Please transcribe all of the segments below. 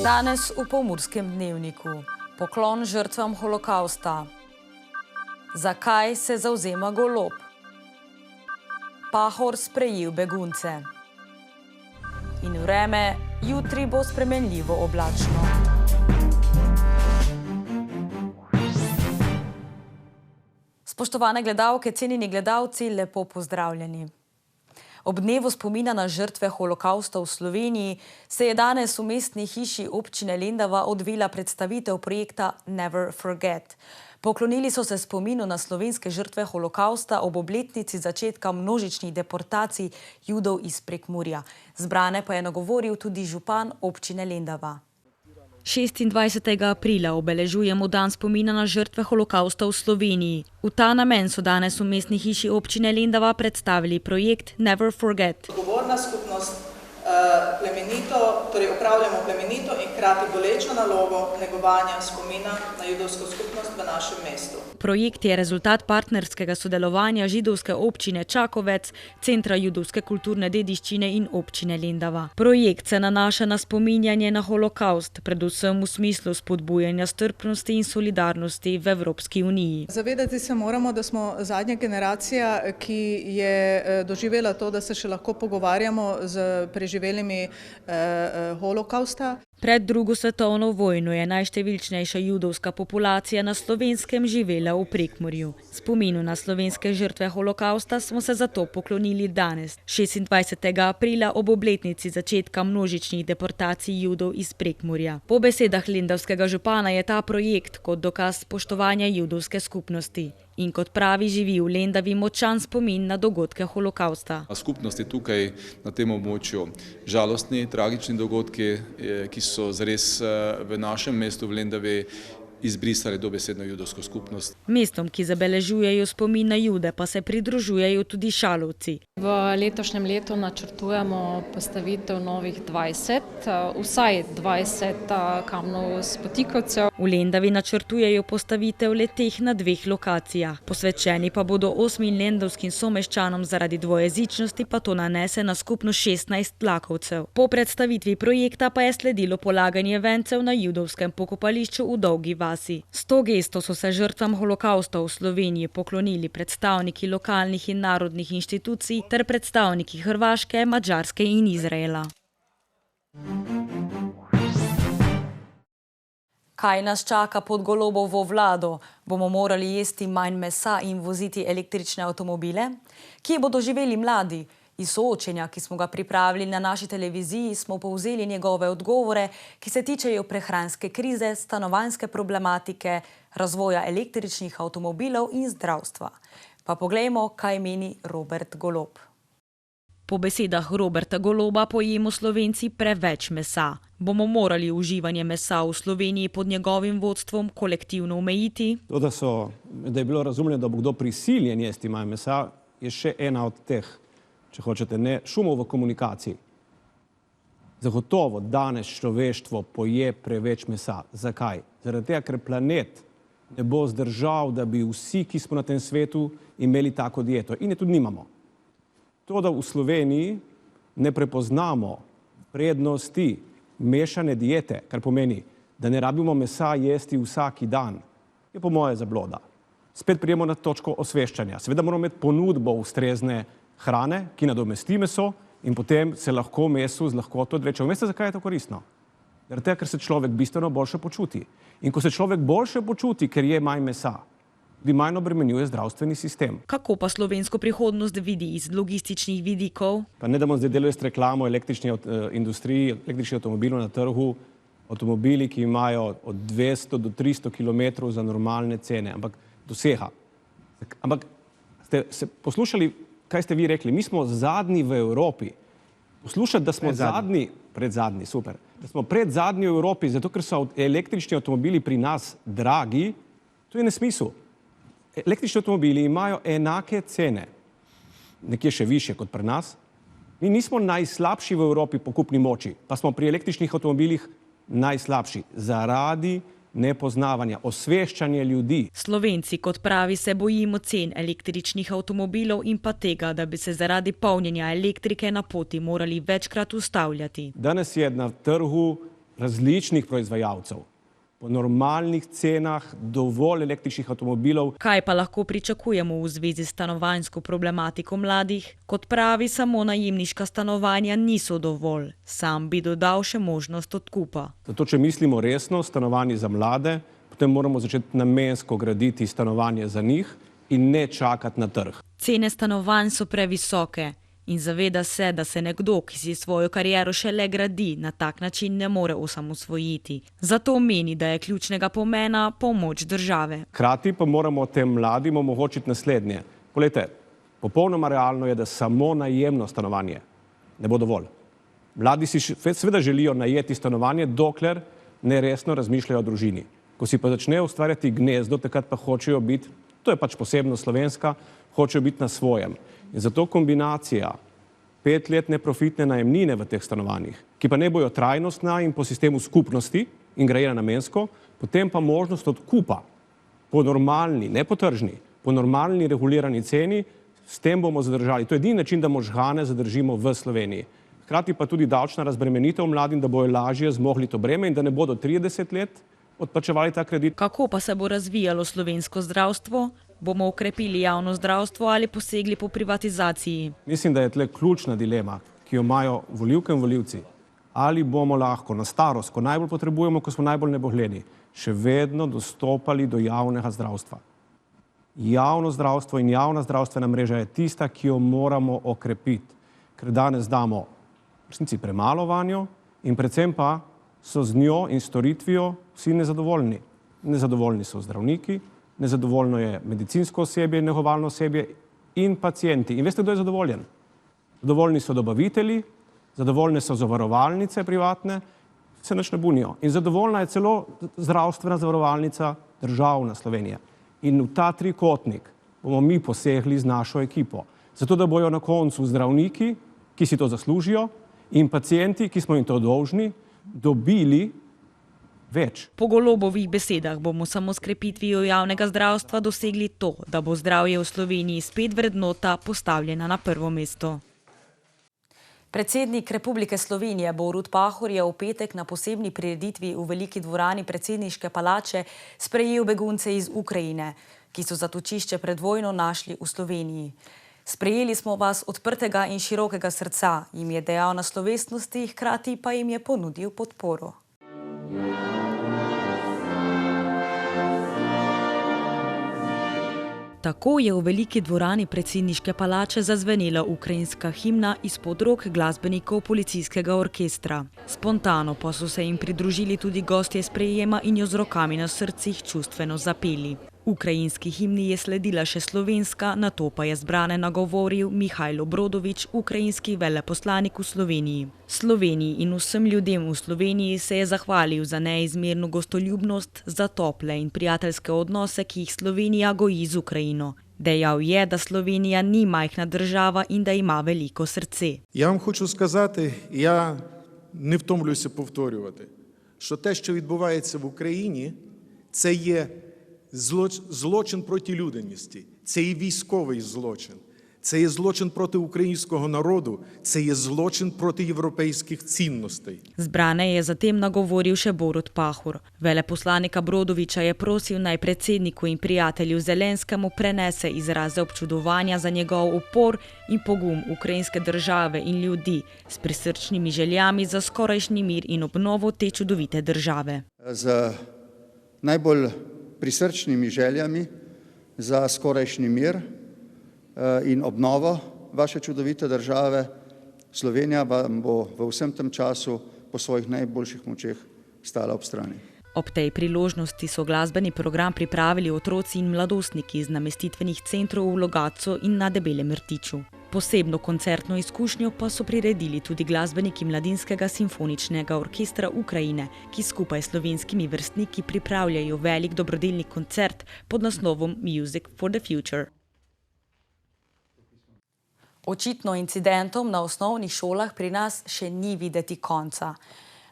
Danes v Pomurskem dnevniku. Poklon žrtvam holokausta. Zakaj se zavzema Golob? Pahor sprejel begunce. In vreme, jutri bo spremenljivo oblačno. Spoštovane gledalke, cenjeni gledalci, lepo pozdravljeni. Ob dnevu spomina na žrtve holokausta v Sloveniji se je danes v mestni hiši občine Lendava odvila predstavitev projekta Never Forget. Poklonili so se spominu na slovenske žrtve holokausta ob obletnici začetka množičnih deportacij Judov iz Prekmurja. Zbrane pa je nagovoril tudi župan občine Lendava. 26. aprila obeležujemo dan spomina na žrtve holokausta v Sloveniji. V ta namen so danes v mestni hiši občine Lendava predstavili projekt Never Forget. Odgovorna skupnost opravljamo plemenito in hkrati bolečo nalogo negovanja spomina na judovsko skupnost v našem mestu. Projekt je rezultat partnerskega sodelovanja židovske občine Čakovec, Centra judovske kulturne dediščine in občine Lendava. Projekt se nanaša na spominjanje na holokaust, predvsem v smislu spodbujanja strpnosti in solidarnosti v Evropski uniji. Zavedati se moramo, da smo zadnja generacija, ki je doživela to, da se še lahko pogovarjamo z preživelimi holokausta. Pred drugo svetovno vojno je najštevilčnejša judovska populacija na Slovenskem živela v Prekmurju. Spominu na slovenske žrtve holokausta smo se zato poklonili danes, 26. aprila ob obletnici začetka množičnih deportacij Judov iz Prekmurja. Po besedah lendavskega župana je ta projekt kot dokaz spoštovanja judovske skupnosti. In kot pravi, živi v Lendavi močan spomin na dogodke holokausta. Skupnost je tukaj na tem območju žalostni, tragični dogodki, ki so zares v našem mestu v Lendavi izbrisali dobesedno judovsko skupnost. Mestom, ki zabeležujejo spomin na Jude, pa se pridružujejo tudi Šalovci. V letošnjem letu načrtujemo postavitev novih 20, vsaj 20 kamnov spotikavcev. V Lendavi načrtujejo postavitev le-teh na 2 lokacijah. Posvečeni pa bodo 8 lendavskim someščanom, zaradi dvojezičnosti pa to nanese na skupno 16 tlakovcev. Po predstavitvi projekta pa je sledilo polaganje vencev na judovskem pokopališču v Dolgi vasi. S to gesto so se žrtvam holokausta v Sloveniji poklonili predstavniki lokalnih in narodnih inštitucij ter predstavniki Hrvaške, Madžarske in Izraela. Kaj nas čaka pod Golobovo vlado? Bomo morali jesti manj mesa in voziti električne avtomobile? Kje bodo živeli mladi? Iz soočenja, ki smo ga pripravili na naši televiziji, smo povzeli njegove odgovore, ki se tičejo prehranske krize, stanovanjske problematike, razvoja električnih avtomobilov in zdravstva. Pa poglejmo, kaj meni Robert Golob. Po besedah Roberta Goloba pojemo Slovenci preveč mesa. Bomo morali uživanje mesa v Sloveniji pod njegovim vodstvom kolektivno omejiti? To, da je bilo razumljeno, da bo kdo prisiljen jesti manj mesa, je še ena od teh, če hočete, ne šumov v komunikaciji. Zagotovo danes človeštvo poje preveč mesa. Zakaj? Zaradi tega, ker planet ne bo zdržal, da bi vsi, ki smo na tem svetu, imeli tako dieto. In je tudi nimamo. To, da v Sloveniji ne prepoznamo prednosti mešane diete, kar pomeni, da ne rabimo mesa jesti vsaki dan, je po moje zabloda. Spet prijemo na točko osveščanja. Seveda moramo imeti ponudbo ustrezne hrane, ki nadomesti meso in potem se lahko meso z lahkoto odreče. Veste, zakaj je to koristno? Zaradi tega, ker se človek bistveno boljše počuti. In ko se človek boljše počuti, ker je manj mesa, tudi manj obremenjuje zdravstveni sistem. Kako pa slovensko prihodnost vidi iz logističnih vidikov? Pa ne da bom zdaj delal reklamo električni industriji, električnih avtomobilov na trgu, avtomobili, ki imajo od 200 do 300 km za normalne cene, ampak doseha. Ampak ste se poslušali, kaj ste vi rekli? Mi smo zadnji v Evropi. Poslušati, da smo predzadnji, super. Da smo predzadnji v Evropi, zato ker so električni avtomobili pri nas dragi, to je nesmisel. Električni avtomobili imajo enake cene, nekje še više kot pri nas. Mi nismo najslabši v Evropi po kupni moči, pa smo pri električnih avtomobilih najslabši zaradi nepoznavanja, osveščanja ljudi. Slovenci, kot pravi, se bojimo cen električnih avtomobilov in pa tega, da bi se zaradi polnjenja elektrike na poti morali večkrat ustavljati. Danes je na trgu različnih proizvajalcev, po normalnih cenah, dovolj električnih avtomobilov. Kaj pa lahko pričakujemo v zvezi s stanovanjsko problematiko mladih? Kot pravi, samo najemniška stanovanja niso dovolj. Sam bi dodal še možnost odkupa. Zato, če mislimo resno stanovanje za mlade, potem moramo začeti namensko graditi stanovanje za njih in ne čakati na trg. Cene stanovanj so previsoke in zaveda se, da se nekdo, ki si svojo kariero šele gradi, na tak način ne more osamosvojiti. Zato meni, da je ključnega pomena pomoč države. Hkrati pa moramo tem mladim omogočiti naslednje. Poglejte, popolnoma realno je, da samo najemno stanovanje ne bo dovolj. Mladi si seveda želijo najeti stanovanje, dokler ne resno razmišljajo o družini. Ko si pa začnejo ustvarjati gnezdo, takrat pa hočejo biti, to je pač posebno slovenska, hočejo biti na svojem. In zato kombinacija 5-letne profitne najemnine v teh stanovanjih, ki pa ne bojo trajnostna in po sistemu skupnosti in grajena namensko, potem pa možnost odkupa po normalni, ne po tržni, po normalni regulirani ceni, s tem bomo zadržali. To je edini način, da možgane zadržimo v Sloveniji. Hkrati pa tudi davčna razbremenitev mladim, da bojo lažje zmogli to breme in da ne bodo 30 let odplačevali ta kredit. Kako pa se bo razvijalo slovensko zdravstvo? Bomo ukrepili javno zdravstvo ali posegli po privatizaciji? Mislim, da je tle ključna dilema, ki jo imajo volivke in volivci. Ali bomo lahko na starost, ko najbolj potrebujemo, ko smo najbolj nebogleni, še vedno dostopali do javnega zdravstva. Javno zdravstvo in javna zdravstvena mreža je tista, ki jo moramo okrepiti, ker danes damo v resnici premalo vanjo in predvsem pa so z njo in storitvijo vsi nezadovoljni. Nezadovoljni so zdravniki, nezadovoljno je medicinsko osebje, negovalno osebje in pacienti. In veste, kdo je zadovoljen? Zadovoljni so dobavitelji, zadovoljne so zavarovalnice privatne, se nič ne bunijo. In zadovoljna je celo zdravstvena zavarovalnica državna Slovenija. In v ta trikotnik bomo mi posegli z našo ekipo. Zato, da bojo na koncu zdravniki, ki si to zaslužijo, in pacienti, ki smo jim to dolžni, dobili več. Po Golobovih besedah bomo samo s krepitvijo javnega zdravstva dosegli to, da bo zdravje v Sloveniji spet vrednota postavljena na prvo mesto. Predsednik Republike Slovenije Borut Pahor je v petek na posebni prireditvi v veliki dvorani predsedniške palače sprejel begunce iz Ukrajine, ki so zatočišče pred vojno našli v Sloveniji. Sprejeli smo vas odprtega in širokega srca, jim je dejal na slovesnosti, hkrati pa jim je ponudil podporo. Tako je v veliki dvorani predsedniške palače zazvenela ukrajinska himna izpod rok glasbenikov policijskega orkestra. Spontano pa so se jim pridružili tudi gostje sprejema in jo z rokami na srcih čustveno zapeli. Ukrajinski himni je sledila še slovenska, nato pa je zbrane nagovoril Mihajlo Brodovič, ukrajinski veleposlanik v Sloveniji. Sloveniji in vsem ljudem v Sloveniji se je zahvalil za neizmerno gostoljubnost, za tople in prijateljske odnose, ki jih Slovenija goji z Ukrajino. Dejal je, da Slovenija ni majhna država in da ima veliko srce. Я вам хочу сказати, я не втомлююся повторювати, що те, що відбувається в Україні, це є злочин проти людяності, це є військовий злочин, це є злочин проти українського народу, це є злочин проти європейських цінностей. Zbrane je zatem nagovoril še Borut Pahor. Veleposlanika Brodoviča je prosil naj predsedniku in prijatelju Zelenskemu prenese izraze občudovanja za njegov upor in pogum ukrajinske države in ljudi s prisrčnimi željami za skorajšnji mir in obnovo te čudovite države. Z najbolj prisrčnimi željami za skorajšnji mir in obnovo vaše čudovite države. Slovenija vam bo v vsem tem času po svojih najboljših močeh stala ob strani. Ob tej priložnosti so glasbeni program pripravili otroci in mladostniki iz namestitvenih centrov v Logatcu in na Debelem Rtiču. Posebno koncertno izkušnjo pa so priredili tudi glasbeniki Mladinskega simfoničnega orkestra Ukrajine, ki skupaj s slovenskimi vrstniki pripravljajo velik dobrodelni koncert pod naslovom Music for the Future. Očitno incidentom na osnovnih šolah pri nas še ni videti konca.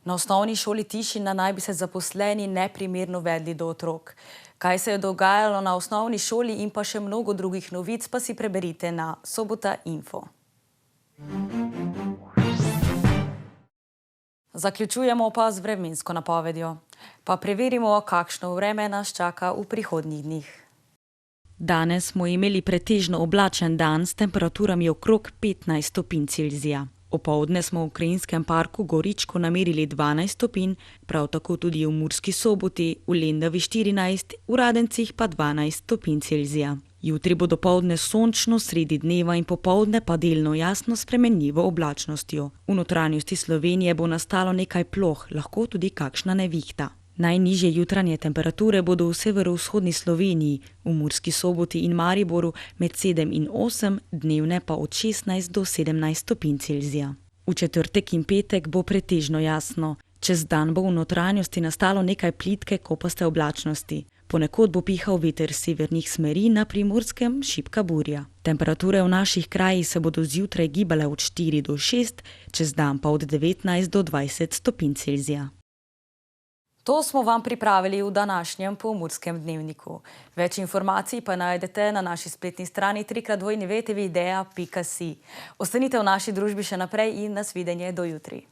Na osnovni šoli Tišina naj bi se zaposleni neprimerno vedli do otrok. Kaj se je dogajalo na osnovni šoli in pa še mnogo drugih novic, pa si preberite na Sobota Info. Zaključujemo pa z vremensko napovedjo. Pa preverimo, kakšno vreme nas čaka v prihodnjih dneh. Danes smo imeli pretežno oblačen dan s temperaturami okrog 15 stopinj Celzija. Opoldne smo v Krajinskem parku Goričko namerili 12 stopinj, prav tako tudi v Murski Soboti, v Lendavi 14, v Radencih pa 12 stopinj Celzija. Jutri bo dopoldne sončno, sredi dneva in popoldne pa delno jasno spremenljivo oblačnostjo. V notranjosti Slovenije bo nastalo nekaj ploh, lahko tudi kakšna nevihta. Najnižje jutranje temperature bodo v severovzhodni Sloveniji, v Murski Soboti in Mariboru med 7 in 8, dnevne pa od 16 do 17 stopinj Celzija. V četrtek in petek bo pretežno jasno. Čez dan bo v notranjosti nastalo nekaj plitke kopaste oblačnosti. Ponekod bo pihal veter severnih smeri, na Primorskem šibka burja. Temperature v naših krajih se bodo zjutraj gibale od 4 do 6, čez dan pa od 19 do 20 stopinj Celzija. To smo vam pripravili v današnjem Pomurskem dnevniku. Več informacij pa najdete na naši spletni strani www.tvidea.si. Ostanite v naši družbi še naprej in nasvidenje do jutri.